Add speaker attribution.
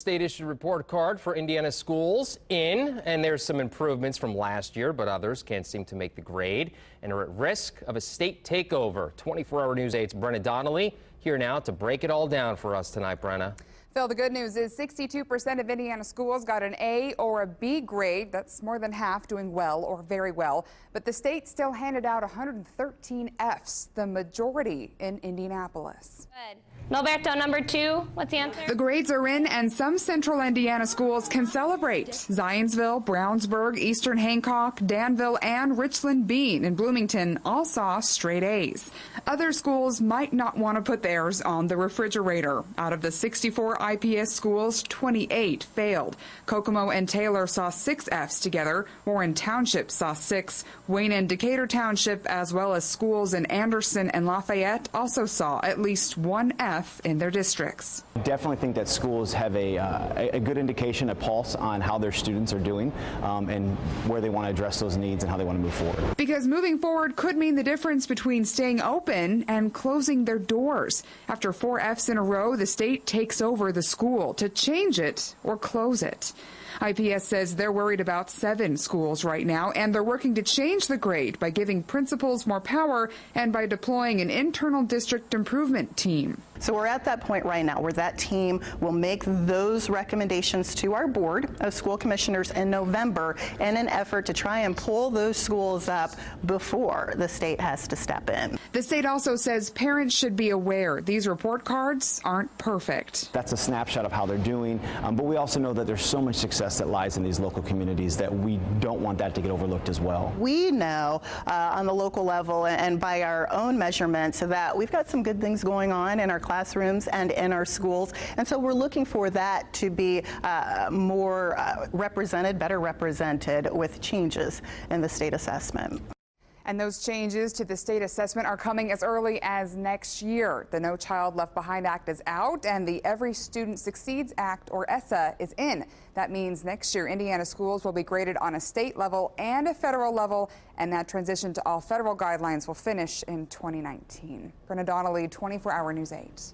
Speaker 1: State-issued report card for Indiana schools in, and there's some improvements from last year, but others can't seem to make the grade and are at risk of a state takeover. 24-hour News 8's Brenna Donnelly here now to break it all down for us tonight. Brenna.
Speaker 2: Phil, the good news is 62% of Indiana schools got an A or a B grade. That's more than half doing well or very well. But the state still handed out 113 Fs, the majority in Indianapolis.
Speaker 3: Good. Milberto, number 2, what's the answer?
Speaker 2: The grades are in, and some central Indiana schools can celebrate. Zionsville, Brownsburg, Eastern Hancock, Danville, and Richland Bean in Bloomington all saw straight A's. Other schools might not want to put theirs on the refrigerator. Out of the 64 IPS schools, 28 failed. Kokomo and Taylor saw 6 Fs together. Warren Township saw 6. Wayne and Decatur Township, as well as schools in Anderson and Lafayette, also saw at least 1 F in their districts.
Speaker 4: I definitely think that schools have a good indication, a pulse on how their students are doing and where they want to address those needs and how they want to move forward.
Speaker 2: Because moving forward could mean the difference between staying open and closing their doors. After 4 Fs in a row, the state takes over the school to change it or close it. IPS says they're worried about 7 schools right now, and they're working to change the grade by giving principals more power and by deploying an internal district improvement team.
Speaker 5: So we're at that point right now where that team will make those recommendations to our board of school commissioners in November in an effort to try and pull those schools up before the state has to step in.
Speaker 2: The state also says parents should be aware these report cards aren't perfect.
Speaker 4: That's a snapshot of how they're doing, but we also know that there's so much success that lies in these local communities that we don't want that to get overlooked as well.
Speaker 5: We know on the local level and by our own measurements that we've got some good things going on in our classrooms and in our schools, and so we're looking for that to be more represented, better represented with changes in the state assessment.
Speaker 2: And those changes to the state assessment are coming as early as next year. The No Child Left Behind Act is out, and the Every Student Succeeds Act, or ESSA, is in. That means next year Indiana schools will be graded on a state level and a federal level, and that transition to all federal guidelines will finish in 2019. Brenna Donnelly, 24-hour News 8.